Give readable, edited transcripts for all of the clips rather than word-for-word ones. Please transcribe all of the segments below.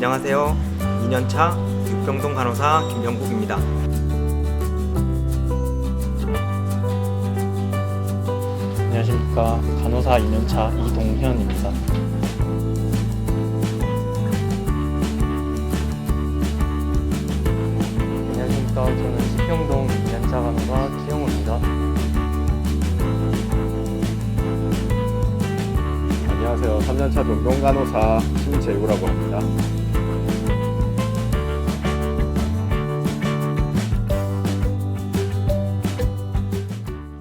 안녕하세요. 2년차 육병동 간호사 김병국입니다. 안녕하십니까. 간호사 2년차 이동현입니다. 안녕하십니까. 저는 식병동 2년차 간호사 기영우입니다. 안녕하세요. 3년차 동동 간호사 신재우라고 합니다.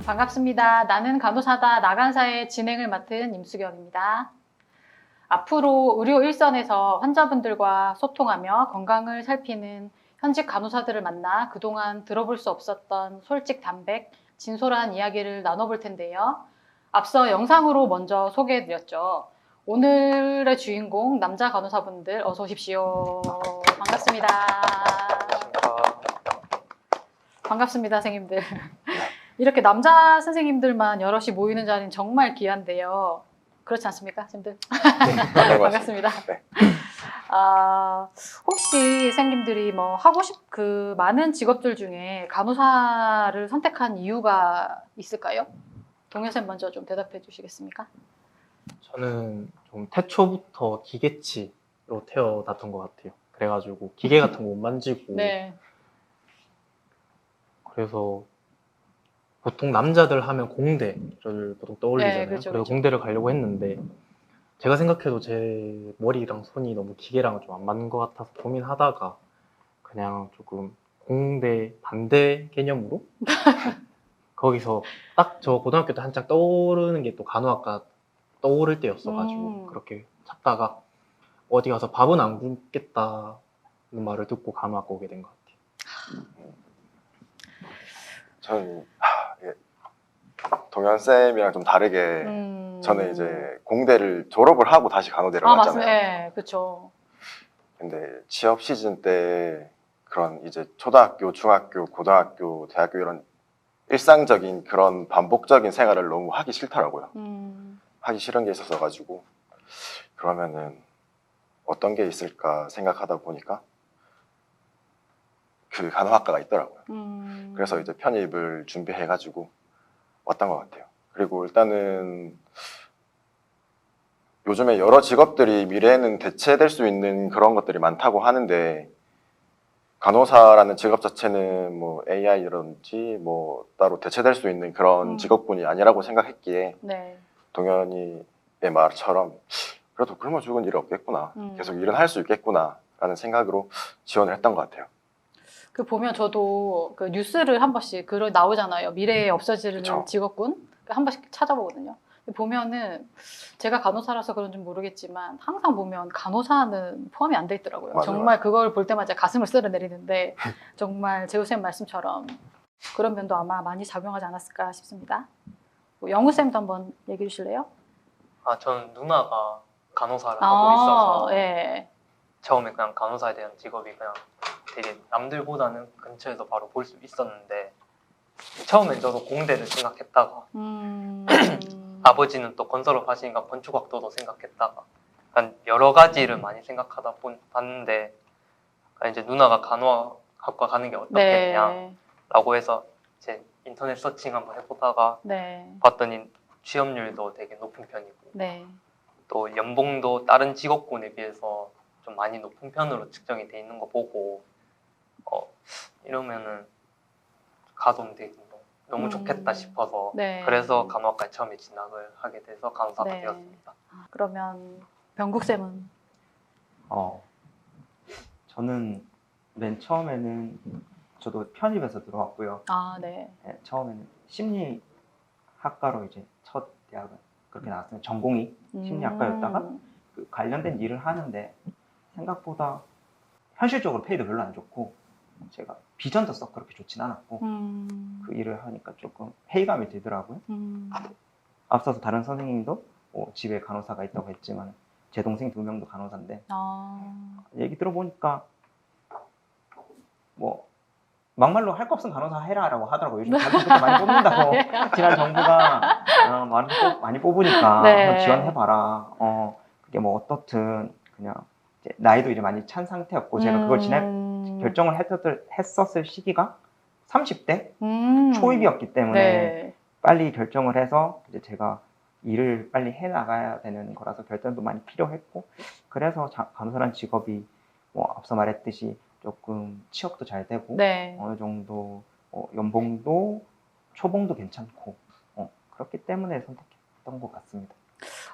반갑습니다. 나는 간호사다 나간사의 진행을 맡은 임수경입니다. 앞으로 의료 일선에서 환자분들과 소통하며 건강을 살피는 현직 간호사들을 만나 그동안 들어볼 수 없었던 솔직 담백, 진솔한 이야기를 나눠볼 텐데요. 앞서 영상으로 먼저 소개해드렸죠. 오늘의 주인공 남자 간호사분들 어서 오십시오. 반갑습니다. 반갑습니다, 선생님들. 이렇게 남자 선생님들만 여럿이 모이는 자리는 정말 귀한데요. 그렇지 않습니까, 선생님들? 네, 반갑습니다. 네. 혹시 선생님들이 뭐 하고 많은 직업들 중에 간호사를 선택한 이유가 있을까요? 동현 쌤 먼저 좀 대답해 주시겠습니까? 저는 좀 태초부터 기계치로 태어났던 것 같아요. 그래가지고 기계 같은 거 못 만지고 네. 그래서 보통 남자들 하면 공대를 보통 떠올리잖아요. 네, 그렇죠, 그래서 그렇죠. 공대를 가려고 했는데 제가 생각해도 제 머리랑 손이 너무 기계랑 좀 안 맞는 것 같아서 고민하다가 그냥 조금 공대 반대 개념으로 거기서 딱 저 고등학교 때 한창 떠오르는 게 또 간호학과 떠오를 때였어가지고 그렇게 찾다가 어디 가서 밥은 안 굶겠다는 말을 듣고 간호학과 오게 된 것 같아요. 저는 동현 쌤이랑 좀 다르게 저는 이제 공대를 졸업을 하고 다시 간호대를 맞습니다. 갔잖아요. 네, 그렇죠. 근데 취업 시즌 때 그런 이제 초등학교, 중학교, 고등학교, 대학교 이런 일상적인 그런 반복적인 생활을 너무 하기 싫더라고요. 하기 싫은 게 있었어 가지고 그러면은 어떤 게 있을까 생각하다 보니까 그 간호학과가 있더라고요. 그래서 이제 편입을 준비해 가지고 왔던 것 같아요. 그리고 일단은 요즘에 여러 직업들이 미래에는 대체될 수 있는 그런 것들이 많다고 하는데 간호사라는 직업 자체는 뭐 AI라든지 뭐 따로 대체될 수 있는 그런 직업군이 아니라고 생각했기에 네. 동현이의 말처럼 그래도 굶어 죽은 일이 없겠구나. 계속 일은 할 수 있겠구나 라는 생각으로 지원을 했던 것 같아요. 그 보면 저도 그 뉴스를 한 번씩 그런 나오잖아요. 미래에 없어지는 그쵸. 직업군 한 번씩 찾아보거든요. 보면은 제가 간호사라서 그런지 모르겠지만 항상 보면 간호사는 포함이 안 돼 있더라고요. 맞아요, 정말 맞아요. 그걸 볼 때마다 가슴을 쓸어내리는데 정말 재우 쌤 말씀처럼 그런 면도 아마 많이 작용하지 않았을까 싶습니다. 뭐 영우 쌤도 한번 얘기해 주실래요? 저는 누나가 간호사를 하고 있어서 예. 처음에 그냥 간호사에 대한 직업이 그냥 되게 남들보다는 근처에서 바로 볼 수 있었는데 처음엔 저도 공대를 생각했다가 아버지는 또 건설업 하시니까 건축학도도 생각했다가 약간 여러 가지를 많이 생각하다 봤는데 이제 누나가 간호학과 가는 게 어떻겠냐라고 해서 이제 인터넷 서칭 한번 해보다가 네. 봤더니 취업률도 되게 높은 편이고 네. 또 연봉도 다른 직업군에 비해서 좀 많이 높은 편으로 측정이 돼 있는 거 보고 이러면은 가도 되게 너무 좋겠다 싶어서 네. 그래서 간호학과에 처음에 진학을 하게 돼서 간호사가 네. 되었습니다. 그러면 병국 쌤은 저는 맨 처음에는 저도 편입해서 들어왔고요. 네. 네, 처음에는 심리학과로 이제 첫 대학은 그렇게 나왔어요. 전공이 심리학과였다가 그 관련된 일을 하는데 생각보다 현실적으로 페이도 별로 안 좋고 제가 비전도 썩 그렇게 좋진 않았고 그 일을 하니까 조금 회의감이 들더라고요. 앞서서 다른 선생님도 집에 간호사가 있다고 했지만 제 동생 2명도 간호사인데 얘기 들어보니까 뭐 막말로 할 거 없으면 간호사 해라라고 하더라고요. 요즘 자기 그렇게 많이 뽑는다고 지난 정부가 많이 뽑으니까 네. 한번 지원해봐라. 그게 뭐 어떻든 그냥 이제 나이도 이제 많이 찬 상태였고 제가 그걸 결정을 했었을 시기가 30대 초입이었기 때문에 네. 빨리 결정을 해서 이제 제가 일을 빨리 해 나가야 되는 거라서 결단도 많이 필요했고 그래서 간호사라는 직업이 뭐 앞서 말했듯이 조금 취업도 잘 되고 네. 어느 정도 연봉도 초봉도 괜찮고 그렇기 때문에 선택했던 것 같습니다.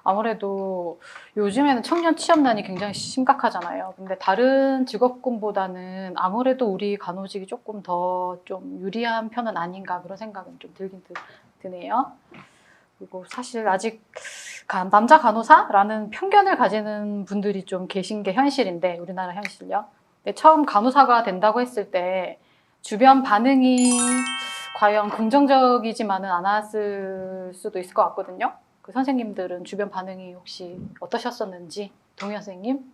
아무래도 요즘에는 청년 취업난이 굉장히 심각하잖아요. 근데 다른 직업군보다는 아무래도 우리 간호직이 조금 더 좀 유리한 편은 아닌가 그런 생각은 좀 들긴 드네요. 그리고 사실 아직 남자 간호사라는 편견을 가지는 분들이 좀 계신 게 현실인데 우리나라 현실요. 근데 처음 간호사가 된다고 했을 때 주변 반응이 과연 긍정적이지만은 않았을 수도 있을 것 같거든요. 그 선생님들은 주변 반응이 혹시 어떠셨었는지 동현 선생님?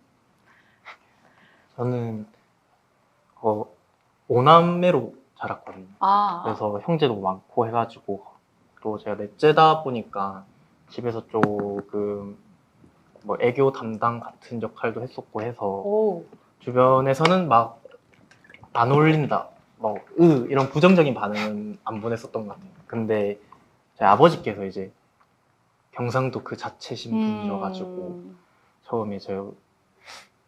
저는 오남매로 자랐거든요. 그래서 아, 형제도 많고 해가지고 또 제가 넷째다 보니까 집에서 조금 뭐 애교 담당 같은 역할도 했었고 해서 오, 주변에서는 막 안 어울린다, 뭐 이런 부정적인 반응은 안 보냈었던 것 같아요. 근데 저희 아버지께서 이제 경상도 그 자체신 분이셔가지고 처음에 제가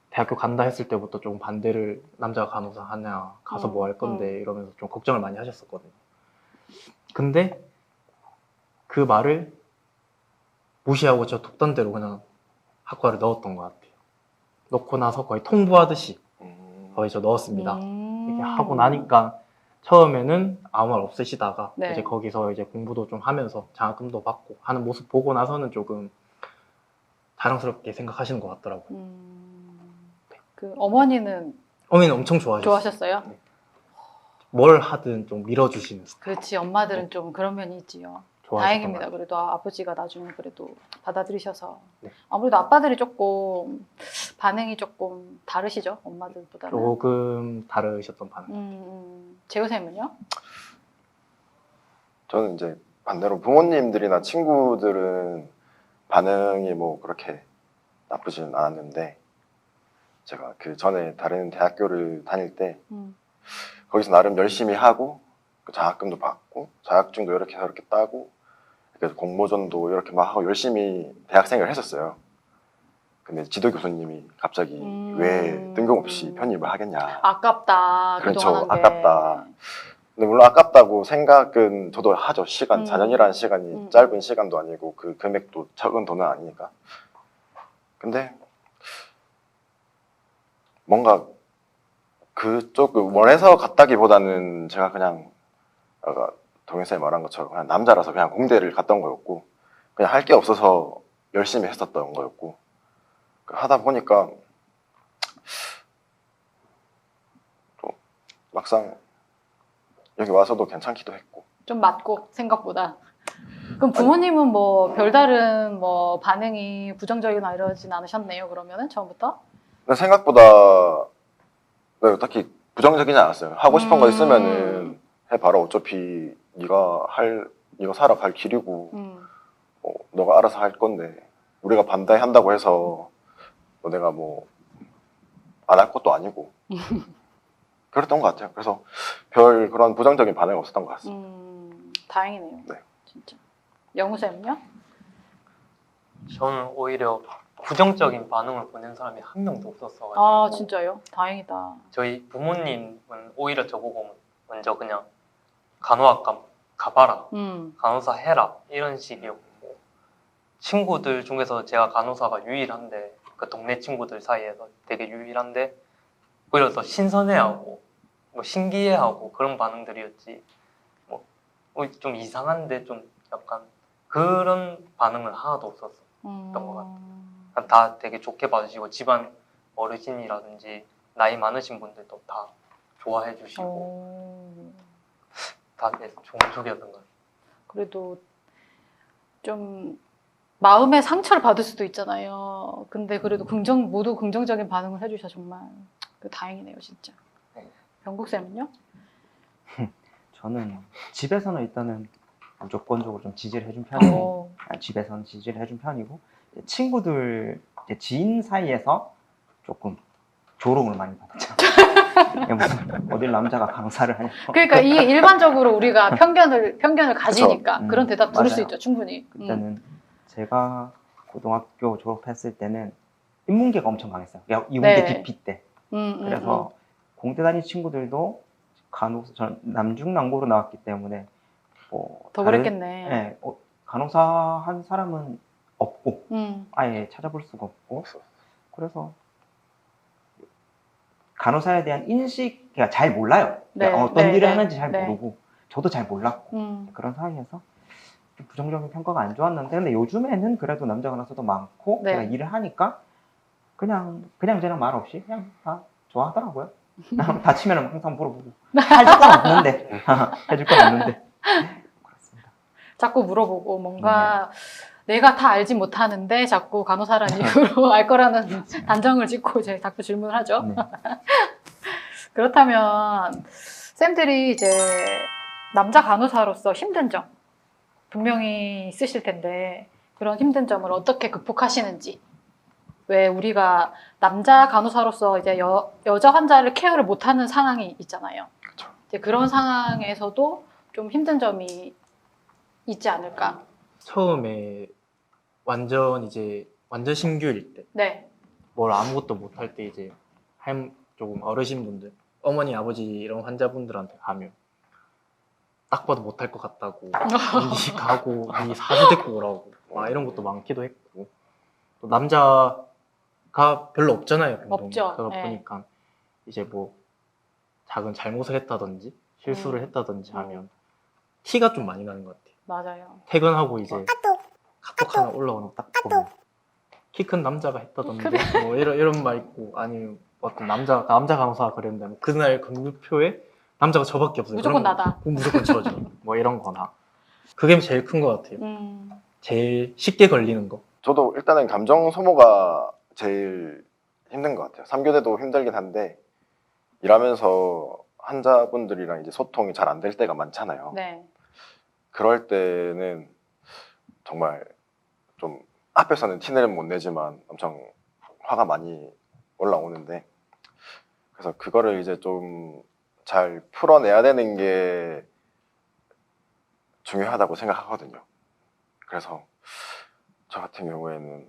대학교 간다 했을 때부터 좀 반대를 남자가 간호사 하냐 가서 뭐 할 건데 이러면서 좀 걱정을 많이 하셨었거든요. 근데 그 말을 무시하고 저 독단대로 그냥 학과를 넣었던 것 같아요. 넣고 나서 거의 통보하듯이 거의 저 넣었습니다. 이렇게 하고 나니까 처음에는 아무 말 없으시다가 네. 이제 거기서 이제 공부도 좀 하면서 장학금도 받고 하는 모습 보고 나서는 조금 자랑스럽게 생각하시는 것 같더라고요. 그 어머니는 어머니는 엄청 좋아하셨어요. 좋아하셨어요? 네. 뭘 하든 좀 밀어주시는 스타일. 그렇지, 엄마들은 좀 그런 면이 있지요. 좋아하셨던 다행입니다. 것 같아요. 그래도 아버지가 나중에 그래도 받아들이셔서. 네. 아무래도 아빠들이 조금 반응이 조금 다르시죠? 엄마들보다는. 조금 다르셨던 반응. 재호 쌤은요? 저는 이제 반대로 부모님들이나 친구들은 반응이 뭐 그렇게 나쁘지는 않았는데 제가 그 전에 다른 대학교를 다닐 때 거기서 나름 열심히 하고 그 장학금도 받고 자격증도 이렇게 해서 이렇게 따고 그래서 공모전도 이렇게 막 하고 열심히 대학생활을 했었어요. 근데 지도 교수님이 갑자기 왜 뜬금없이 편입을 하겠냐. 아깝다. 그렇죠. 그동안 한 게. 아깝다. 근데 물론 아깝다고 생각은 저도 하죠. 시간, 4년이라는 시간이 짧은 시간도 아니고 그 금액도 적은 돈은 아니니까. 근데 뭔가 그쪽을 원해서 갔다기보다는 제가 그냥 아까 동현쌤이 말한 것처럼 그냥 남자라서 그냥 공대를 갔던 거였고 그냥 할 게 없어서 열심히 했었던 거였고 하다 보니까 또 막상 여기 와서도 괜찮기도 했고 좀 맞고 생각보다. 그럼 부모님은 뭐 별다른 뭐 반응이 부정적이나 이러진 않으셨네요. 그러면은 처음부터? 근데 생각보다 네, 딱히 부정적이지 않았어요. 하고 싶은 거 있으면은 해봐라. 어차피 네가 살아갈 길이고 너가 알아서 할 건데 우리가 반대한다고 해서 내가 뭐 안 할 것도 아니고 그랬던 것 같아요. 그래서 별 그런 부정적인 반응이 없었던 것 같습니다. 다행이네요. 네. 진짜. 영우 쌤은요? 저는 오히려 부정적인 반응을 보낸 사람이 한 명도 없었어가지고 아 진짜요? 다행이다. 저희 부모님은 오히려 저보고 먼저 그냥 간호학과 가봐라, 간호사 해라 이런 식이었고 친구들 중에서 제가 간호사가 유일한데 그 동네 친구들 사이에서 되게 유일한데 오히려 더 신선해하고 뭐 신기해하고 그런 반응들이었지 뭐 좀 이상한데 좀 약간 그런 반응은 하나도 없었던 것 같아요. 다 되게 좋게 봐주시고 집안 어르신이라든지 나이 많으신 분들도 다 좋아해 주시고 다 좋은 쪽이었던 것 같아요. 그래도 좀 마음의 상처를 받을 수도 있잖아요. 근데 그래도 모두 긍정적인 반응을 해주셔 정말 다행이네요 진짜. 병국 쌤은요? 저는 집에서는 일단은 무조건적으로 좀 지지를 해준 편이고 집에서는 지지를 해준 편이고 친구들, 지인 사이에서 조금 조롱을 많이 받았죠. 야, 무슨 어딜 남자가 강사를 하냐. 그러니까 이게 일반적으로 우리가 편견을 가지니까 그쵸. 그런 대답 들을 수 맞아요. 있죠, 충분히. 그때는 제가 고등학교 졸업했을 때는 인문계가 엄청 강했어요. 이문계 네. DP 때. 그래서 공대 다닌 친구들도 간호사, 저는 남중남고로 나왔기 때문에 뭐 더 다른- 그랬겠네. 네, 간호사 한 사람은 없고 아예 찾아볼 수가 없고 없어. 그래서 간호사에 대한 인식 그러니까 잘 몰라요. 네, 그러니까 어떤 네, 일을 네, 하는지 잘 네. 모르고 저도 잘 몰랐고 그런 상황에서 좀 부정적인 평가가 안 좋았는데 근데 요즘에는 그래도 남자 간호사도 많고 네. 제가 일을 하니까 그냥 말 없이 그냥 다 좋아하더라고요. 다치면 항상 물어보고 해줄 건 없는데 해줄 건 없는데 그렇습니다. 자꾸 물어보고 뭔가 내가 다 알지 못하는데 자꾸 간호사라는 이유로 알 거라는 단정을 짓고 이제 자꾸 질문을 하죠. 네. 그렇다면 쌤들이 이제 남자 간호사로서 힘든 점 분명히 있으실 텐데 그런 힘든 점을 어떻게 극복하시는지. 왜 우리가 남자 간호사로서 이제 여자 환자를 케어를 못하는 상황이 있잖아요. 그쵸. 이제 그런 상황에서도 좀 힘든 점이 있지 않을까. 처음에 완전 신규일 때 네. 뭘 아무것도 못할 때 이제 조금 어르신분들, 어머니, 아버지 이런 환자분들한테 가면 딱 봐도 못할 것 같다고 니 가고 니 사주 데리고 오라고 막 이런 것도 많기도 했고 또 남자가 별로 없잖아요. 병동에. 없죠. 그러다 네. 보니까 이제 뭐 작은 잘못을 했다든지 실수를 했다든지 하면 티가 좀 많이 나는 것 같아요. 맞아요. 퇴근하고 이제 카톡 하나 올라오는 거 딱 보면 키 큰 남자가 했다던데 뭐 이런 말 있고 아니면 어떤 남자 간호사가 그랬는데 뭐 그날 근무표에 남자가 저밖에 없어요. 무조건 그럼 나다. 무조건 저죠. 뭐 이런 거나 그게 제일 큰 것 같아요. 음. 제일 쉽게 걸리는 거. 저도 일단은 감정 소모가 제일 힘든 것 같아요. 3교대도 힘들긴 한데 일하면서 환자분들이랑 이제 소통이 잘 안 될 때가 많잖아요. 네. 그럴 때는 정말 좀 앞에서는 티는 못 내지만 엄청 화가 많이 올라오는데 그래서 그거를 이제 좀 잘 풀어내야 되는 게 중요하다고 생각하거든요. 그래서 저 같은 경우에는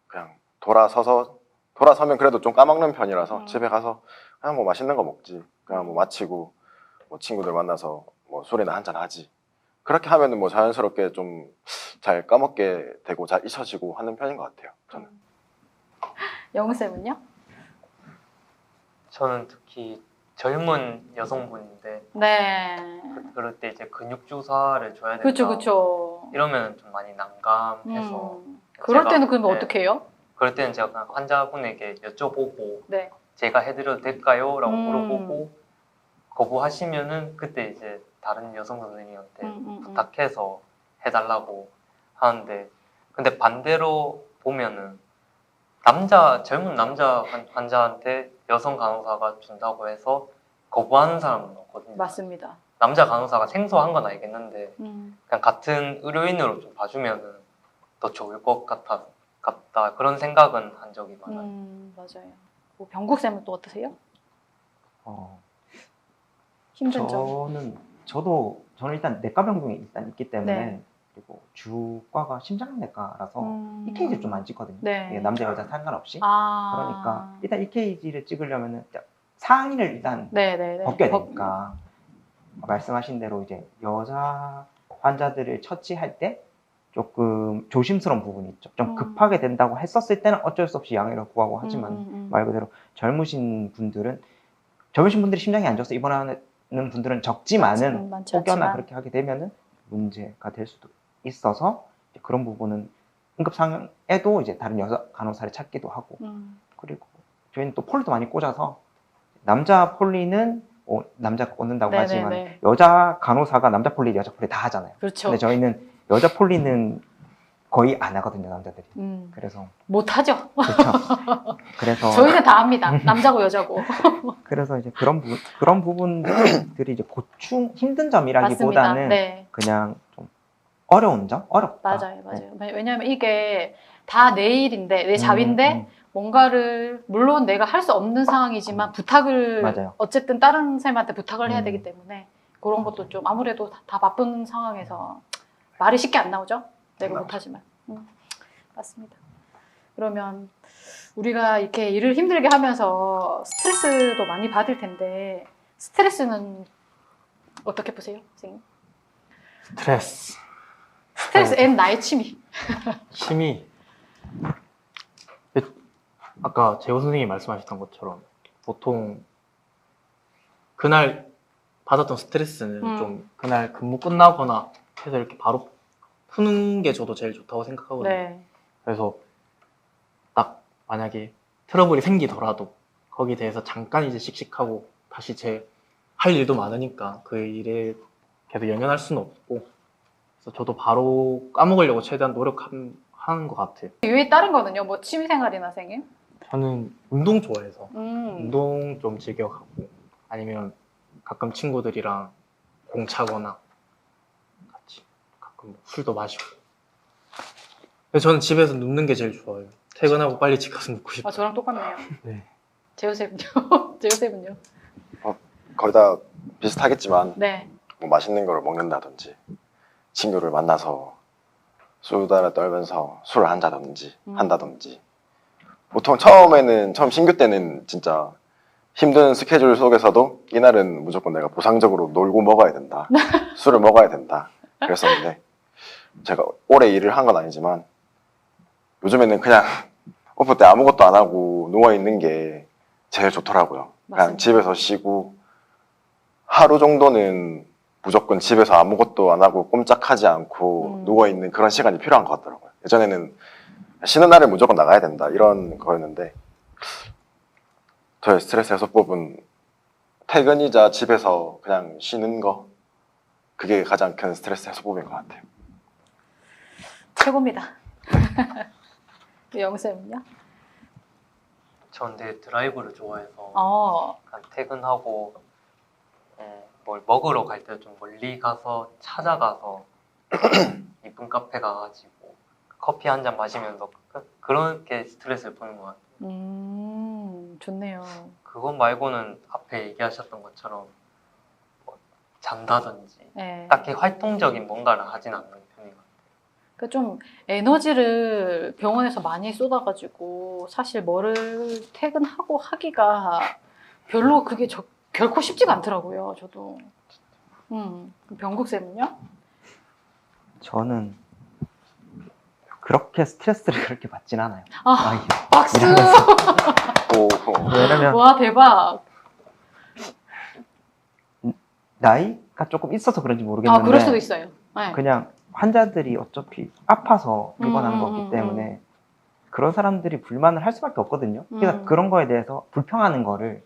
그냥 돌아서면 그래도 좀 까먹는 편이라서 집에 가서 그냥 뭐 맛있는 거 먹지. 그냥 뭐 마치고 뭐 친구들 만나서 뭐 술이나 한잔 하지. 그렇게 하면은 뭐 자연스럽게 좀 잘 까먹게 되고 잘 잊혀지고 하는 편인 것 같아요. 저는. 영우쌤은요? 저는 특히 젊은 여성분인데 네. 그럴 때 이제 근육 주사를 줘야 된다. 그쵸, 그쵸. 이러면 좀 많이 난감해서 그럴 제가- 때는 그러면 네. 어떻게 해요? 그럴 때는 제가 그냥 환자분에게 여쭤보고 네. 제가 해드려도 될까요? 라고 음. 물어보고 거부하시면은 그때 이제 다른 여성 선생님한테 부탁해서 해달라고 하는데 근데 반대로 보면은 젊은 남자 환자한테 여성 간호사가 준다고 해서 거부하는 사람은 없거든요. 맞습니다. 남자 간호사가 생소한 건 알겠는데 음. 그냥 같은 의료인으로 좀 봐주면은 더 좋을 것 같다 그런 생각은 한 적이 많아요. 맞아요. 뭐 병국쌤은 또 어떠세요? 힘든 점. 저는 일단 내과 병동에 일단 있기 때문에 네. 그리고 주과가 심장내과라서 EKG를 좀 안 찍거든요. 네. 이게 남자 여자 상관없이. 아. 그러니까 일단 EKG를 찍으려면은 상의를 일단 네네네. 벗겨야 되니까 말씀하신 대로 이제 여자 환자들을 처치할 때 조금 조심스러운 부분이 있죠. 좀 급하게 된다고 했었을 때는 어쩔 수 없이 양해를 구하고 하지만 말 그대로 젊으신 분들이 심장이 안 좋아서 입원하는 분들은 적지만은 많지 혹여나 않지만. 그렇게 하게 되면은 문제가 될 수도 있어서 그런 부분은 응급 상황에도 이제 다른 여자 간호사를 찾기도 하고 그리고 저희는 또 폴도 많이 꽂아서 남자 폴리는 남자가 꽂는다고 네네네. 하지만 여자 간호사가 남자 폴리, 여자 폴리 다 하잖아요. 그렇죠. 근데 저희는 여자 폴리는 거의 안 하거든요, 남자들이. 그래서 못하죠. 그렇죠. 그래서 저희는 다 합니다. 남자고 여자고. 그래서 이제 그런 부분들이 이제 힘든 점이라기보다는 맞습니다. 네. 그냥 좀 어려운 점, 어렵다. 맞아요. 왜냐하면 이게 다 내 일인데, 내 자위인데 뭔가를 물론 내가 할 수 없는 상황이지만 부탁을 맞아요. 어쨌든 다른 쌤한테 부탁을 해야 음. 되기 때문에 그런 것도 좀 아무래도 다 바쁜 상황에서 말이 쉽게 안 나오죠. 내가 안 못하지만. 맞습니다. 그러면 우리가 이렇게 일을 힘들게 하면서 스트레스도 많이 받을 텐데 스트레스는 어떻게 푸세요, 선생님? 스트레스, 스트레스 앤 나의 취미. 취미. 아까 재호 선생님이 말씀하셨던 것처럼 보통 그날 받았던 스트레스는 좀 그날 근무 끝나거나 해서 이렇게 바로 푸는 게 저도 제일 좋다고 생각하거든요. 네. 그래서 딱 만약에 트러블이 생기더라도 거기에 대해서 잠깐 이제 씩씩하고 다시 제 할 일도 많으니까 그 일에 계속 연연할 수는 없고 그래서 저도 바로 까먹으려고 최대한 노력하는 것 같아요. 이외에 다른 거는요? 뭐 취미생활이나 선생님? 저는 운동 좋아해서 음. 운동 좀 즐겨가고 아니면 가끔 친구들이랑 공 차거나 같이 가끔 뭐 술도 마시고. 근데 저는 집에서 눕는 게 제일 좋아요. 퇴근하고 빨리 집 가서 눕고 싶어요. 아, 저랑 똑같네요. 네. 제호쌤은요? 제호쌤은요? 거의 다 비슷하겠지만 네. 뭐 맛있는 걸 먹는다든지 친구를 만나서 수다를 떨면서 술을 한다든지 보통 처음 신규 때는 진짜 힘든 스케줄 속에서도 이날은 무조건 내가 보상적으로 놀고 먹어야 된다. 술을 먹어야 된다. 그랬었는데 제가 오래 일을 한 건 아니지만 요즘에는 그냥 오프 때 아무것도 안 하고 누워있는 게 제일 좋더라고요. 그냥 맞습니다. 집에서 쉬고 하루 정도는 무조건 집에서 아무것도 안 하고 꼼짝하지 않고 누워있는 그런 시간이 필요한 것 같더라고요. 예전에는 쉬는 날에 무조건 나가야 된다 이런 거였는데 저의 스트레스 해소법은 퇴근이자 집에서 그냥 쉬는 거 그게 가장 큰 스트레스 해소법인 것 같아요. 최고입니다. 영쌤은요? 전 되게 드라이브를 좋아해서 약간 퇴근하고 뭘 먹으러 갈 때 좀 멀리 가서 찾아가서 이쁜 카페 가가지고 커피 한 잔 마시면서 그렇게 스트레스를 푸는 것 같아요. 좋네요. 그것 말고는 앞에 얘기하셨던 것처럼 뭐 잔다든지 네. 딱히 활동적인 뭔가를 하진 않는 편인 것 같아요. 그 좀 에너지를 병원에서 많이 쏟아가지고 사실 뭐를 퇴근하고 하기가 별로 그게 결코 쉽지가 않더라고요. 저도. 병국쌤은요? 저는 그렇게 스트레스를 그렇게 받진 않아요. 아, 박수! 왜냐면 와, 대박. 나이가 조금 있어서 그런지 아, 모르겠는데 그럴 수도 있어요. 네. 그냥 환자들이 어차피 아파서 입원하는 거기 때문에 그런 사람들이 불만을 할 수밖에 없거든요. 그래서 그런 거에 대해서 불평하는 거를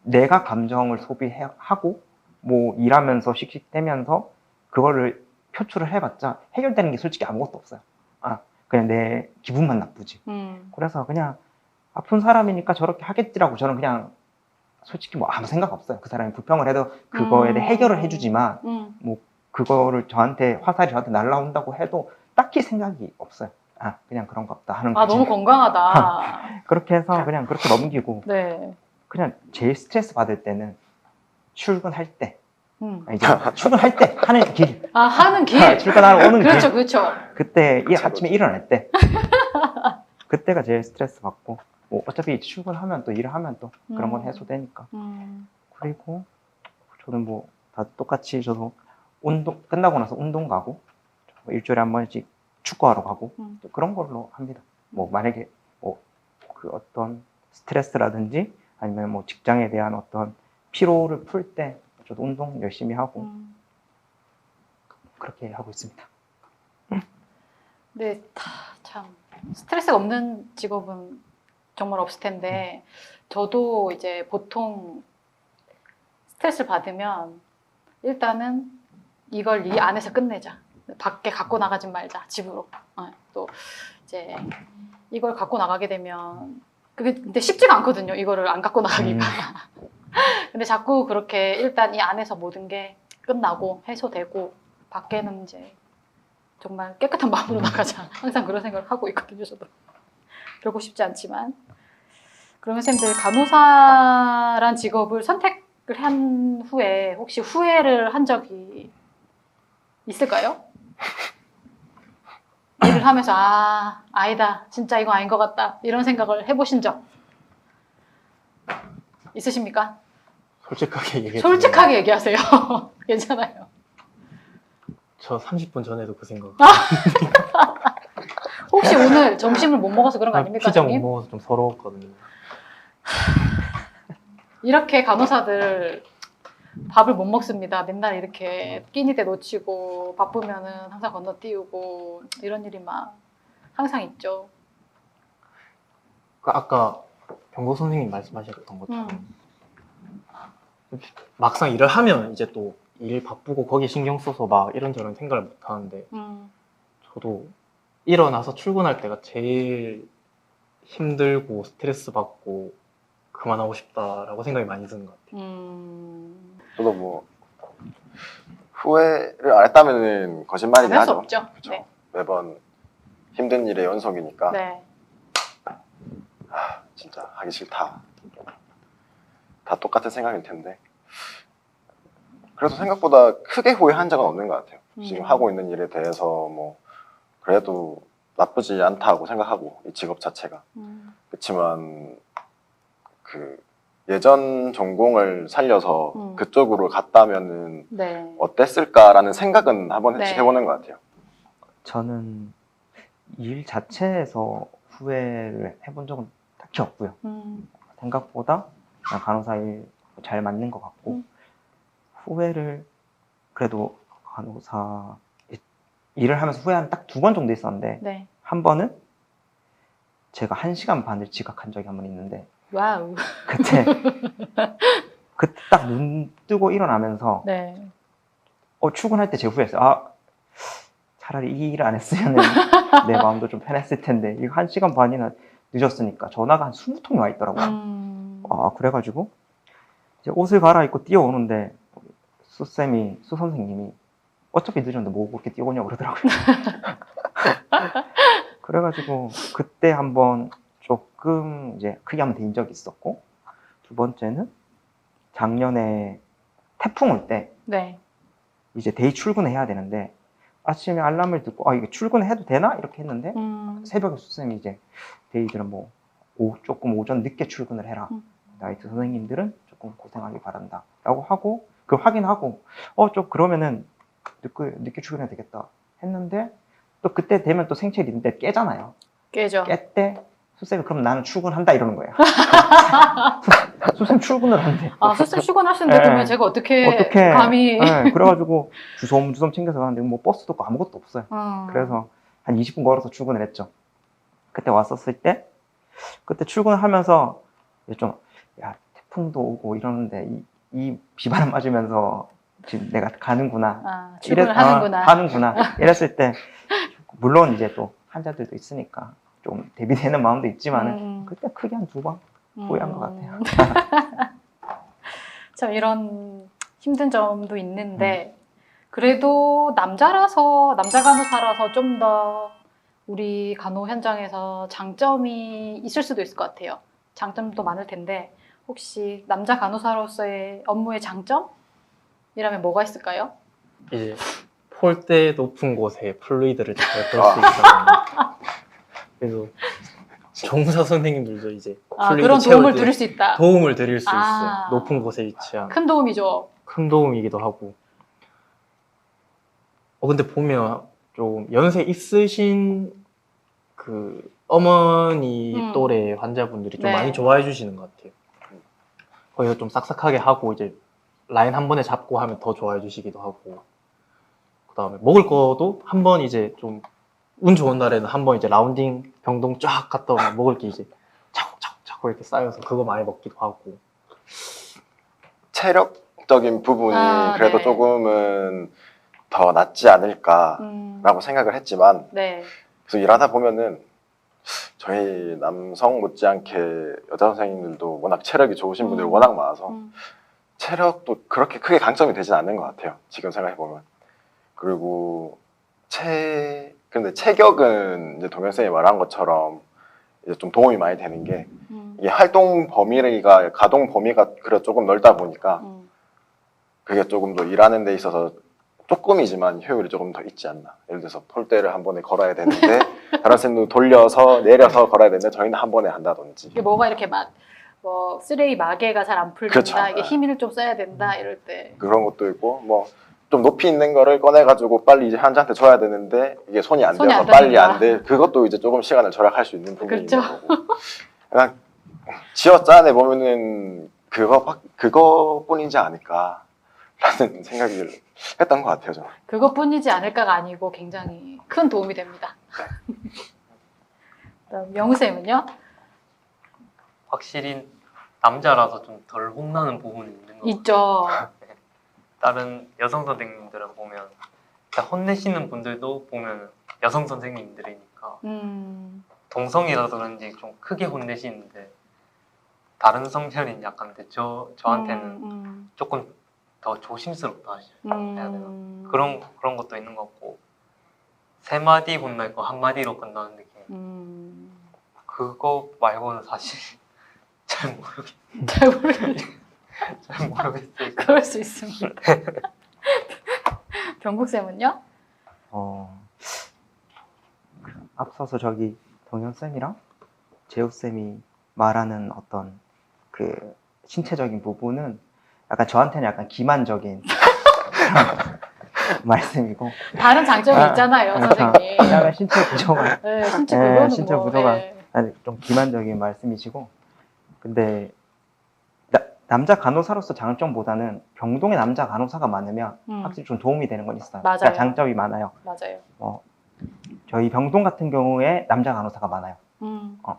내가 감정을 소비하고 뭐 일하면서 씩씩대면서 그거를 표출을 해봤자 해결되는 게 솔직히 아무것도 없어요. 그냥 내 기분만 나쁘지. 그래서 그냥 아픈 사람이니까 저렇게 하겠지라고 저는 그냥 솔직히 뭐 아무 생각 없어요. 그 사람이 불평을 해도 그거에 대해 해결을 해주지만 뭐 그거를 저한테 화살이 저한테 날라온다고 해도 딱히 생각이 없어요. 그냥 그런 거 없다 하는 거지. 아, 너무 건강하다. 그렇게 해서 그냥 그렇게 넘기고 네. 그냥 제일 스트레스 받을 때는 출근할 때 이제 출근할 때 하는 길. 하는 길. 출근하러 오는 그렇죠, 길. 그렇죠. 그때 아침에 일어날 때 그때가 제일 스트레스 받고 뭐 어차피 출근하면 또 일을 하면 또 그런 건 해소되니까. 그리고 저는 뭐 다 똑같이 저도 운동 끝나고 나서 운동 가고 일주일에 한 번씩 축구하러 가고 그런 걸로 합니다. 뭐 만약에 뭐 그 어떤 스트레스라든지 아니면 뭐 직장에 대한 어떤 피로를 풀 때 저도 운동 열심히 하고 그렇게 하고 있습니다. 네, 참 스트레스가 없는 직업은 정말 없을 텐데 저도 이제 보통 스트레스를 받으면 일단은 이걸 이 안에서 끝내자. 밖에 갖고 나가지 말자. 집으로. 또 이제 이걸 갖고 나가게 되면 그게 근데 쉽지가 않거든요. 이거를 안 갖고 나가기가. 근데 자꾸 그렇게 일단 이 안에서 모든 게 끝나고 해소되고 밖에는 이제 정말 깨끗한 마음으로 나가자. 항상 그런 생각을 하고 있거든요. 저도. 그러고 싶지 않지만. 그러면 쌤들 간호사란 직업을 선택을 한 후에 혹시 후회를 한 적이 있을까요? 일을 하면서 아니다. 진짜 이거 아닌 것 같다. 이런 생각을 해보신 적 있으십니까? 솔직하게 얘기해. 솔직하게 얘기하세요. 괜찮아요. 저 30분 전에도 그 생각. 혹시 오늘 점심을 못 먹어서 그런 거 아닙니까? 피자 못 선생님? 먹어서 좀 서러웠거든요. 이렇게 간호사들 밥을 못 먹습니다. 맨날 이렇게 끼니 때 놓치고 바쁘면은 항상 건너뛰고 이런 일이 막 항상 있죠. 아까 병고 선생님 말씀하셨던 것처럼 막상 일을 하면 이제 또 일 바쁘고 거기에 신경 써서 막 이런저런 생각을 못 하는데 저도 일어나서 출근할 때가 제일 힘들고 스트레스 받고 그만하고 싶다라고 생각이 많이 드는 것 같아요. 저도 뭐 후회를 안 했다면은 거짓말이긴 할 수 하죠. 없죠. 그쵸. 네. 매번 힘든 일의 연속이니까 네. 진짜 하기 싫다. 다 똑같은 생각일 텐데. 그래서 생각보다 크게 후회한 적은 없는 것 같아요. 지금 하고 있는 일에 대해서 뭐 그래도 나쁘지 않다고 생각하고 이 직업 자체가. 그렇지만 그 예전 전공을 살려서 그쪽으로 갔다면은 네. 어땠을까라는 생각은 한번 네. 해보는 것 같아요. 저는 일 자체에서 후회를 해본 적은 딱히 없고요. 생각보다 그냥 간호사 일 잘 맞는 것 같고 후회를 그래도 간호사 일을 하면서 후회한 딱 2번 정도 있었는데 네. 한 번은 제가 1시간 반을 지각한 적이 한 번 있는데 와우. 그때 딱 눈 뜨고 일어나면서 네. 출근할 때 제 후회했어요. 차라리 이 일을 안 했으면 내 마음도 좀 편했을 텐데 이거 1시간 반이나 늦었으니까 전화가 한 20통이 와 있더라고요. 그래가지고 이제 옷을 갈아입고 뛰어오는데 수 선생님이 어차피 늦었는데 뭐 그렇게 뛰어오냐고 그러더라고요. 그래가지고 그때 한번 조금 이제 크게 한번 데인 적이 있었고 2번째는 작년에 태풍 올 때 네. 이제 데이 출근을 해야 되는데 아침에 알람을 듣고 이게 출근해도 되나? 이렇게 했는데 새벽에 수쌤이 이제 데이들은 뭐 조금 오전 늦게 출근을 해라. 나이트 선생님들은 조금 고생하길 바란다. 라고 하고 그걸 확인하고 좀 그러면은 늦게 출근해야 되겠다 했는데 또 그때 되면 또 생체 리듬 때 깨잖아요. 깨죠. 깰 수쌤이 그럼 나는 출근한다 이러는 거예요. 수쌤 출근을 한대. 수쌤 출근하시는데 네. 그러면 제가 어떻게 감히. 네, 그래가지고 주섬주섬 챙겨서 가는데 뭐 버스도 없고 아무것도 없어요. 그래서 한 20분 걸어서 출근을 했죠. 그때 왔었을 때 그때 출근하면서 좀 태풍도 오고 이러는데 이 비바람 맞으면서 지금 내가 가는구나. 출근을 하는구나. 하는구나. 이랬을 때 물론 이제 또 환자들도 있으니까 좀 대비되는 마음도 있지만은 그때 크게 한 2번 후회한 것 같아요. 참 이런 힘든 점도 있는데 그래도 남자 간호사라서 좀 더 우리 간호 현장에서 장점이 있을 수도 있을 것 같아요. 장점도 많을 텐데 혹시 남자 간호사로서의 업무의 장점이라면 뭐가 있을까요? 이제 폴대 높은 곳에 플루이드를 잘 뺄 수 있다. 그래서 종사 선생님들도 이제 플루이드 그런 채울 도움을 때 드릴 수 있다. 도움을 드릴 수 있어요. 높은 곳에 위치한 큰 도움이죠. 큰 도움이기도 하고. 근데 보면 좀 연세 있으신 그 어머니 또래 환자분들이 좀 네. 많이 좋아해 주시는 것 같아요. 거기서 좀 싹싹하게 하고 이제 라인 한 번에 잡고 하면 더 좋아해 주시기도 하고. 그다음에 먹을 거도 한 번 이제 좀 운 좋은 날에는 한 번 이제 라운딩 병동 쫙 갔다 오면 먹을 게 이제 차곡차곡 이렇게 쌓여서 그거 많이 먹기도 하고. 체력적인 부분이 그래도 네. 조금은 더 낫지 않을까라고 생각을 했지만 네. 그래서 일하다 보면은 저희 남성 못지않게 여자 선생님들도 워낙 체력이 좋으신 분들이 워낙 많아서 체력도 그렇게 크게 강점이 되진 않는 것 같아요. 지금 생각해보면. 그리고 근데 체격은 이제 동현 쌤이 말한 것처럼 이제 좀 도움이 많이 되는 게 이게 활동 범위가 가동 범위가 그래 조금 넓다 보니까 그게 조금 더 일하는 데 있어서 조금이지만 효율이 조금 더 있지 않나. 예를 들어서 폴대를 한 번에 걸어야 되는데 다른 쌤도 돌려서 내려서 걸어야 되는데 저희는 한 번에 한다든지. 이게 뭐가 이렇게 막 뭐 쓰레기 마개가 잘 안 풀린다, 그렇죠. 이게 힘을 좀 써야 된다 이럴 때. 그런 것도 있고 뭐 좀 높이 있는 거를 꺼내가지고 빨리 이제 환자한테 줘야 되는데 이게 손이 안 손이 돼서 안 빨리 닿는다. 안 돼. 그것도 이제 조금 시간을 절약할 수 있는 부분이 그렇죠. 있는 거고. 그냥 지어 짜내 보면은 그거뿐이지 않을까라는 생각을 했던 것 같아요. 저는. 그것뿐이지 않을까가 아니고 굉장히 큰 도움이 됩니다. 그다음 영우 쌤은요? 확실히 남자라서 좀 덜 혼나는 부분이 있는 것 같아요. 있죠. 다른 여성 선생님들은 보면 진짜 혼내시는 분들도 보면 여성 선생님들이니까 동성이라서 그런지 좀 크게 혼내시는데 다른 성별인 약간데 저한테는 조금 더 조심스럽다 해야 되나? 그런 것도 있는 것 같고 3마디 혼날 거 1마디로 끝나는 느낌. 그거 말고는 사실 잘 모르겠어요. 잘 모르겠어요. 그럴 수 있습니다. 병국 쌤은요? 앞서서 저기 동현 쌤이랑 재우 쌤이 말하는 어떤 그 신체적인 부분은 약간 저한테는 약간 기만적인 말씀이고 다른 장점이 있잖아요, 선생님. 약간 신체 구조가 네, 신체 구조는 신체 뭐, 구조가 네. 아니, 좀 기만적인 말씀이시고 근데 남자 간호사로서 장점보다는 병동에 남자 간호사가 많으면 확실히 좀 도움이 되는 건 있어요. 맞아요. 그러니까 장점이 많아요. 맞아요. 저희 병동 같은 경우에 남자 간호사가 많아요.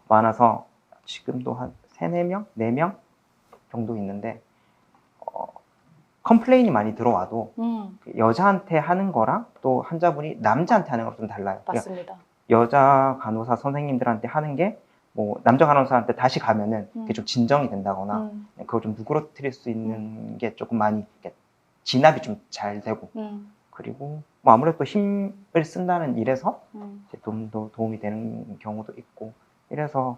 많아서 지금도 한 3-4명? 4명 정도 있는데 컴플레인이 많이 들어와도 여자한테 하는 거랑 또 환자분이 남자한테 하는 거랑 좀 달라요. 맞습니다. 여자 간호사 선생님들한테 하는 게 뭐 남자 간호사한테 다시 가면은 그게 좀 진정이 된다거나 그걸 좀 누그러뜨릴 수 있는 게 조금 많이 진압이 좀 잘 되고 그리고 뭐 아무래도 힘을 쓴다는 일에서 좀 더 도움이 되는 경우도 있고 이래서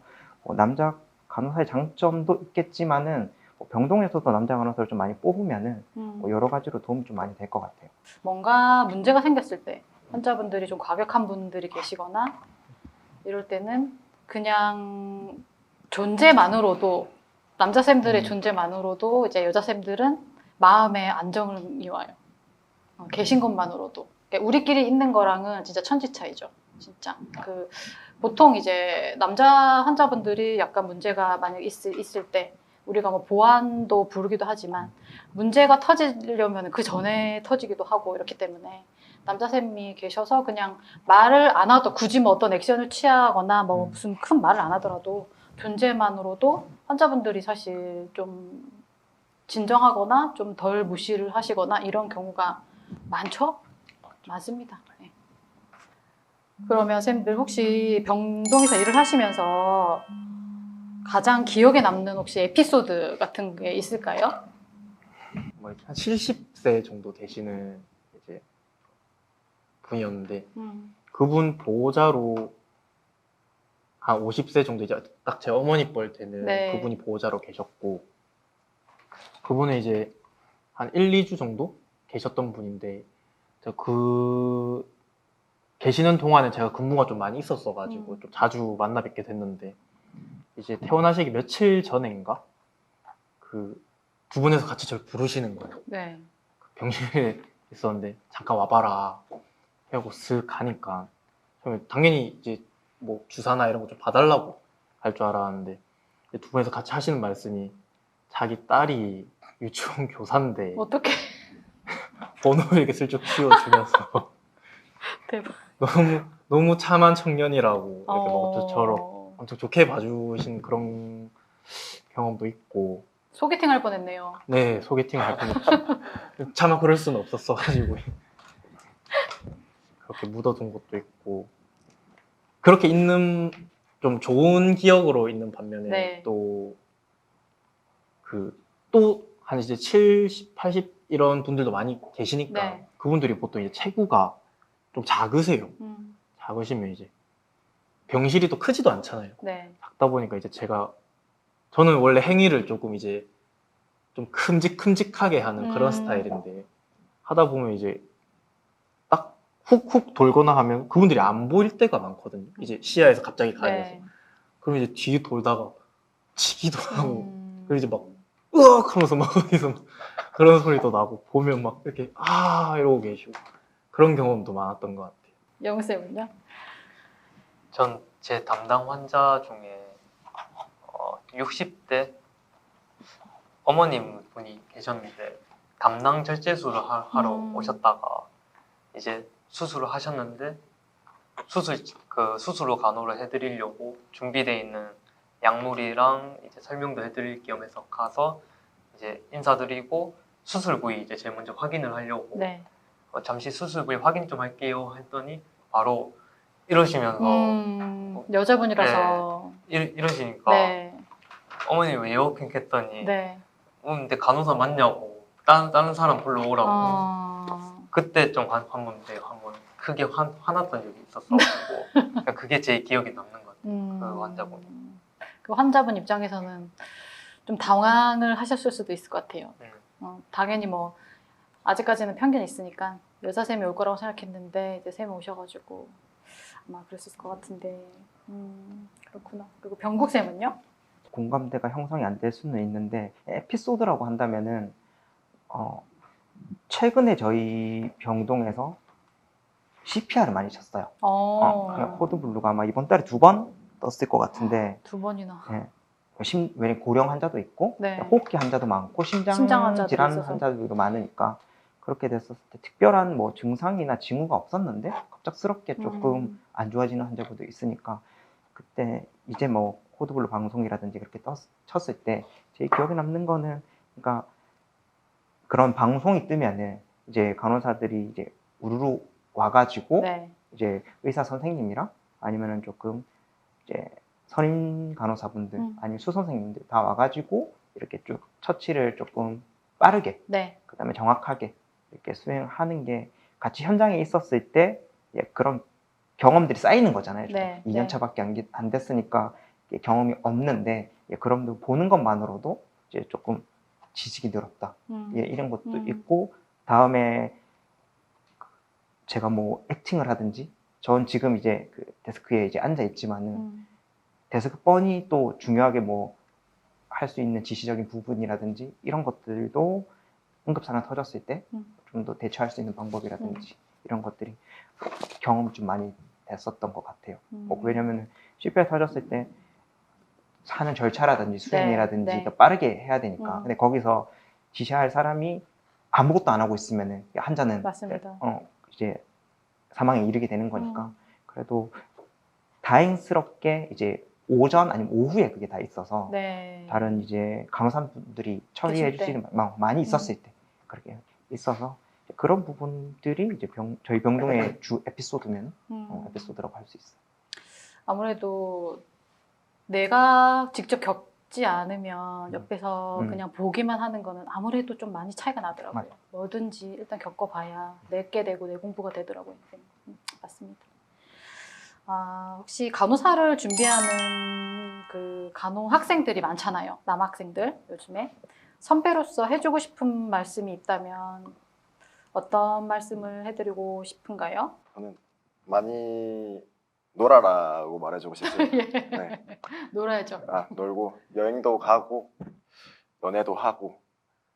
남자 간호사의 장점도 있겠지만은 병동에서도 남자 간호사를 좀 많이 뽑으면은 여러 가지로 도움이 좀 많이 될 것 같아요. 뭔가 문제가 생겼을 때 환자분들이 좀 과격한 분들이 계시거나 이럴 때는 그냥 존재만으로도 남자쌤들의 존재만으로도 이제 여자쌤들은 마음의 안정이 와요. 계신 것만으로도. 그러니까 우리끼리 있는 거랑은 진짜 천지 차이죠. 진짜. 보통 이제 남자 환자분들이 약간 문제가 만약 있을 때 우리가 뭐 보안도 부르기도 하지만 문제가 터지려면 그 전에 터지기도 하고 이렇기 때문에 남자쌤이 계셔서 그냥 말을 안 하도 굳이 뭐 어떤 액션을 취하거나 뭐 무슨 큰 말을 안 하더라도 존재만으로도 환자분들이 사실 좀 진정하거나 좀 덜 무시를 하시거나 이런 경우가 많죠? 맞습니다. 네. 그러면 쌤들 혹시 병동에서 일을 하시면서 가장 기억에 남는 혹시 에피소드 같은 게 있을까요? 뭐 한 70세 정도 되시는 이제 분이었는데 그분 보호자로 한 50세 정도 이제 딱 제 어머니 뻘 때는 네. 그분이 보호자로 계셨고 그분은 이제 한 1-2주 정도 계셨던 분인데 계시는 동안에 제가 근무가 좀 많이 있었어가지고 좀 자주 만나 뵙게 됐는데 이제 퇴원하시기 며칠 전인가 두 분에서 같이 저를 부르시는 거예요. 네. 병실에 있었는데 잠깐 와봐라 하고 쓱 가니까 저는 당연히 이제 뭐 주사나 이런 거 좀 봐달라고 할 줄 알았는데 두 분에서 같이 하시는 말씀이 자기 딸이 유치원 교사인데 어떻게? 번호를 이렇게 슬쩍 씌워주면서 대박. 너무 참한 청년이라고 이렇게 막 저를 어... 엄청 좋게 봐주신 그런 경험도 있고 소개팅 할 뻔했네요. 네 소개팅을 할 뻔했죠. 차마 그럴 수는 없었어가지고 그렇게 묻어둔 것도 있고 그렇게 있는 좀 좋은 기억으로 있는 반면에 네. 또 한 이제 70, 80 이런 분들도 많이 계시니까 그분들이 보통 이제 체구가 좀 작으세요. 작으시면 이제 병실이 또 크지도 않잖아요. 네. 작다 보니까 이제 저는 원래 행위를 조금 이제 좀 큼직큼직하게 하는 그런 스타일인데 하다 보면 이제 딱 훅훅 돌거나 하면 그분들이 안 보일 때가 많거든요. 이제 시야에서 갑자기 가려서. 네. 그럼 이제 뒤에 돌다가 치기도 하고 그리고 이제 막 음. 으악 하면서 막 어디서 막 그런 소리도 나고 보면 막 이렇게 이러고 계시고 그런 경험도 많았던 것 같아요. 영쌤은요? 전 제 담당 환자 중에 60대 어머님 분이 계셨는데 담낭 절제술을 하러 오셨다가 이제 수술을 하셨는데 수술로 간호를 해드리려고 준비되어 있는 약물이랑 이제 설명도 해드릴 겸해서 가서 이제 인사드리고 수술 부위 이제 제일 먼저 확인을 하려고 네. 잠시 수술 부위 확인 좀 할게요 했더니 바로 이러시면서 여자분이라서. 이러시니까 네. 어머니 왜 이렇게 네. 근데 간호사 맞냐고 다른 사람 불러오라고 그때 좀 한번 크게 화났던 적이 있었어가지고 그게 제일 기억에 남는 것 같아요. 그 환자분. 그 환자분 입장에서는 좀 당황을 하셨을 수도 있을 것 같아요. 당연히 뭐 아직까지는 편견이 있으니까 여자 쌤이 올 거라고 생각했는데 이제 쌤이 오셔가지고 아마 그랬을 것 같은데. 그렇구나. 그리고 병국 쌤은요? 공감대가 형성이 안 될 수는 있는데 에피소드라고 한다면은 최근에 저희 병동에서 CPR을 많이 쳤어요. 코드블루가 아마 이번 달에 2번 떴을 것 같은데 2번이나. 네. 왜냐면 고령 환자도 있고 네. 호흡기 환자도 많고 심장 환자들이 질환 있어서. 환자들도 많으니까 그렇게 됐었을 때 특별한 뭐 증상이나 징후가 없었는데 갑작스럽게 조금 안 좋아지는 환자분도 있으니까 그때 이제 뭐 코드블루 방송이라든지 그렇게 쳤을 때 제 기억에 남는 거는 그러니까 그런 방송이 뜨면은 이제 간호사들이 이제 우르르 와가지고 네. 이제 의사 선생님이랑 아니면은 조금 이제 선임 간호사분들 아니면 수선생님들 다 와가지고 이렇게 쭉 처치를 조금 빠르게 네. 그다음에 정확하게 이렇게 수행하는 게 같이 현장에 있었을 때 그런 경험들이 쌓이는 거잖아요. 네. 2년 차밖에 안 됐으니까 경험이 없는데 그런 거 보는 것만으로도 이제 조금 지식이 늘었다. 이런 것도 있고 다음에 제가 뭐 액팅을 하든지 전 지금 이제 그 데스크에 이제 앉아 있지만은 데스크 뻔히 또 중요하게 뭐 할 수 있는 지시적인 부분이라든지 이런 것들도 응급상황 터졌을 때 좀 더 대처할 수 있는 방법이라든지 이런 것들이 경험이 좀 많이 됐었던 것 같아요. 왜냐면 CPR 터졌을 때 하는 절차라든지 수행이라든지 네. 더 빠르게 해야 되니까. 근데 거기서 지시할 사람이 아무것도 안 하고 있으면은 환자는 맞습니다. 이제 사망에 이르게 되는 거니까. 그래도 다행스럽게 이제 오전 아니면 오후에 그게 다 있어서 네. 다른 이제 간호사분들이 처리해 계실 때. 주시는 많이 있었을 때 그렇게 있어서 그런 부분들이 이제 저희 병동의 주 에피소드면 에피소드라고 할 수 있어요. 아무래도 내가 직접 겪지 않으면 옆에서 그냥 보기만 하는 거는 아무래도 좀 많이 차이가 나더라고요. 맞아. 뭐든지 일단 겪어봐야 내게 되고 내 공부가 되더라고요. 맞습니다. 혹시 간호사를 준비하는 그 간호 학생들이 많잖아요. 남학생들 요즘에. 선배로서 해주고 싶은 말씀이 있다면 어떤 말씀을 해드리고 싶은가요? 저는 많이 놀아라고 말해주고 싶습니다. 예. 네. 놀아야죠. 놀고 여행도 가고 연애도 하고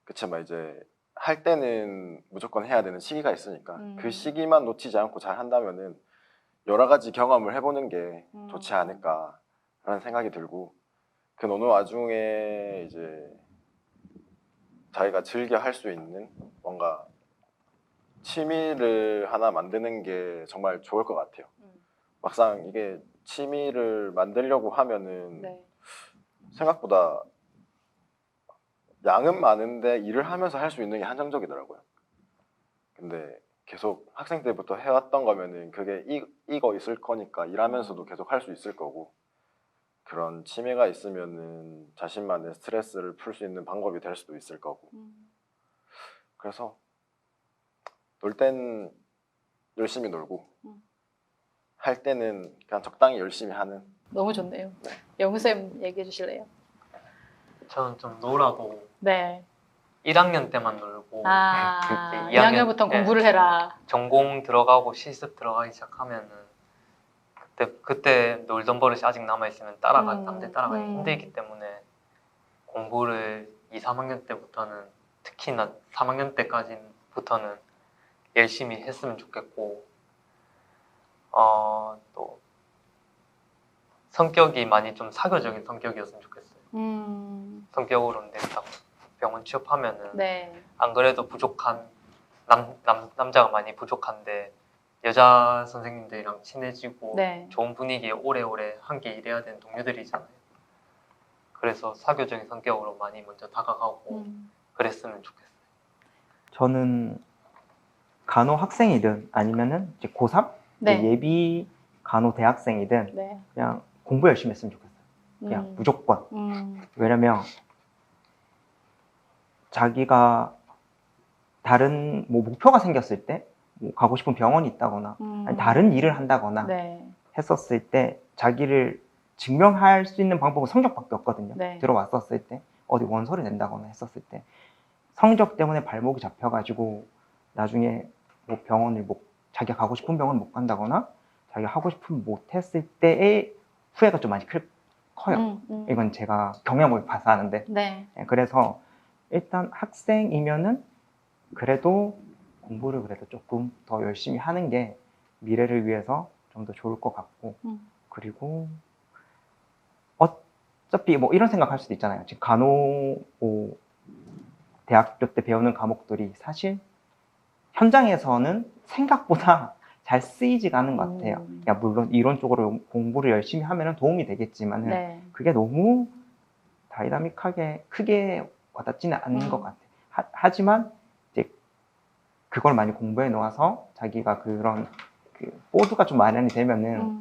그치만 이제 할 때는 무조건 해야 되는 시기가 있으니까 그 시기만 놓치지 않고 잘 한다면은 여러 가지 경험을 해보는 게 좋지 않을까라는 생각이 들고 그 어느 와중에 이제 자기가 즐겨 할 수 있는 뭔가 취미를 하나 만드는 게 정말 좋을 것 같아요. 막상 이게 취미를 만들려고 하면은 네. 생각보다 양은 많은데 일을 하면서 할 수 있는 게 한정적이더라고요. 근데 계속 학생 때부터 해왔던 거면은 그게 이거 있을 거니까 일하면서도 계속 할 수 있을 거고 그런 취미가 있으면은 자신만의 스트레스를 풀 수 있는 방법이 될 수도 있을 거고 그래서 놀 땐 열심히 놀고 할 때는 그냥 적당히 열심히 하는. 너무 좋네요. 영쌤 얘기해 주실래요? 저는 좀 놀아도 네. 1학년 때만 놀고 아, 이제 2학년 2학년부터 네. 공부를 해라. 전공 들어가고 실습 들어가기 시작하면은 그때 놀던 버릇이 아직 남아 있으면 남들 따라가기 힘들기 때문에 공부를 2, 3학년 때부터는 특히나 3학년 때까지부터는 열심히 했으면 좋겠고 또 성격이 많이 좀 사교적인 성격이었으면 좋겠어요. 성격으로는 딱 병원 취업하면은 네. 안 그래도 부족한 남자가 많이 부족한데 여자 선생님들이랑 친해지고 네. 좋은 분위기에 오래오래 함께 일해야 되는 동료들이잖아요. 그래서 사교적인 성격으로 많이 먼저 다가가고 그랬으면 좋겠어요. 저는 간호 학생이든 아니면은 이제 고3 네. 예비 간호 대학생이든 네. 그냥 공부 열심히 했으면 좋겠어요. 그냥 무조건. 왜냐면 자기가 다른 뭐 목표가 생겼을 때 뭐 가고 싶은 병원이 있다거나 아니 다른 일을 한다거나 네. 했었을 때 자기를 증명할 수 있는 방법은 성적밖에 없거든요. 네. 들어왔었을 때 어디 원서를 낸다거나 했었을 때 성적 때문에 발목이 잡혀가지고 나중에 뭐 병원을 자기가 가고 싶은 병원 못 간다거나 자기가 하고 싶은 못했을 때의 후회가 좀 많이 커요. 이건 제가 경험을 봐서 하는데 네. 그래서 일단 학생이면은 그래도 공부를 그래도 조금 더 열심히 하는 게 미래를 위해서 좀 더 좋을 것 같고 그리고 어차피 뭐 이런 생각할 수도 있잖아요. 지금 간호 대학교 때 배우는 과목들이 사실 현장에서는 생각보다 잘 쓰이지가 않은 것 같아요. 야, 물론 이론적으로 공부를 열심히 하면 도움이 되겠지만 네. 그게 너무 다이나믹하게 크게 와닿지는 않는 것 같아요. 하지만 이제 그걸 많이 공부해 놓아서 자기가 그런 보드가 좀 마련이 되면은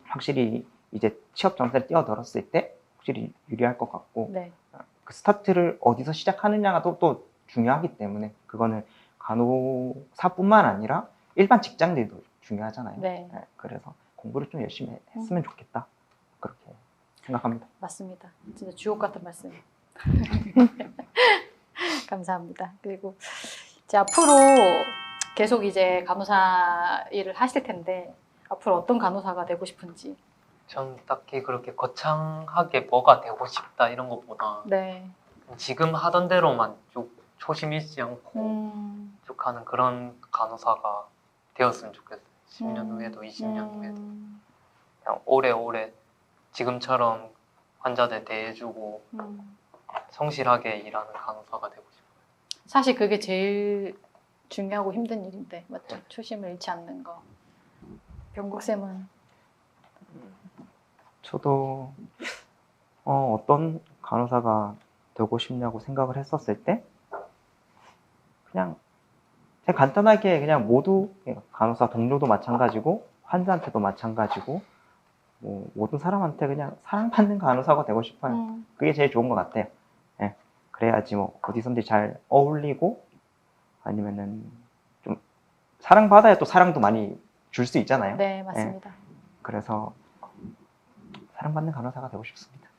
확실히 이제 취업 점수를 뛰어들었을 때 확실히 유리할 것 같고 네. 그 스타트를 어디서 시작하느냐가 또 중요하기 때문에 그거는 간호사뿐만 아니라 일반 직장들도 중요하잖아요. 네. 그래서 공부를 좀 열심히 했으면 좋겠다 그렇게 생각합니다. 맞습니다. 진짜 주옥 같은 말씀. 감사합니다. 그리고 이제 앞으로 계속 이제 간호사 일을 하실 텐데 앞으로 어떤 간호사가 되고 싶은지. 전 딱히 그렇게 거창하게 뭐가 되고 싶다 이런 것보다 네. 지금 하던 대로만 쭉 초심 잃지 않고 쭉 하는 그런 간호사가 되었으면 좋겠어요. 10년 후에도 20년 후에도 그냥 오래오래 지금처럼 환자들 대해주고 성실하게 일하는 간호사가 되고 싶어요. 사실 그게 제일 중요하고 힘든 일인데 맞죠? 초심을 잃지 않는 거. 병국쌤은? 저도 어떤 간호사가 되고 싶냐고 생각을 했었을 때 그냥 간단하게 그냥 모두 간호사 동료도 마찬가지고 환자한테도 마찬가지고 뭐 모든 사람한테 그냥 사랑받는 간호사가 되고 싶어요. 그게 제일 좋은 것 같아요. 예. 그래야지 뭐 어디선지 잘 어울리고 아니면은 좀 사랑받아야 또 사랑도 많이 줄 수 있잖아요. 네, 맞습니다. 예. 그래서 사랑받는 간호사가 되고 싶습니다.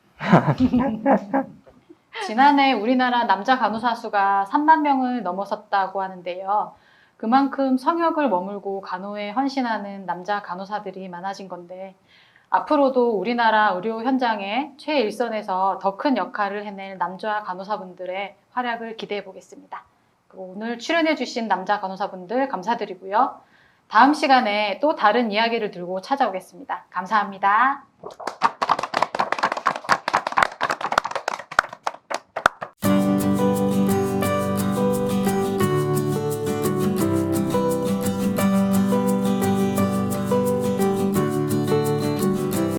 지난해 우리나라 남자 간호사 수가 3만 명을 넘어섰다고 하는데요. 그만큼 성역을 머물고 간호에 헌신하는 남자 간호사들이 많아진 건데 앞으로도 우리나라 의료 현장의 최일선에서 더 큰 역할을 해낼 남자 간호사분들의 활약을 기대해 보겠습니다. 그리고 오늘 출연해 주신 남자 간호사분들 감사드리고요. 다음 시간에 또 다른 이야기를 들고 찾아오겠습니다. 감사합니다.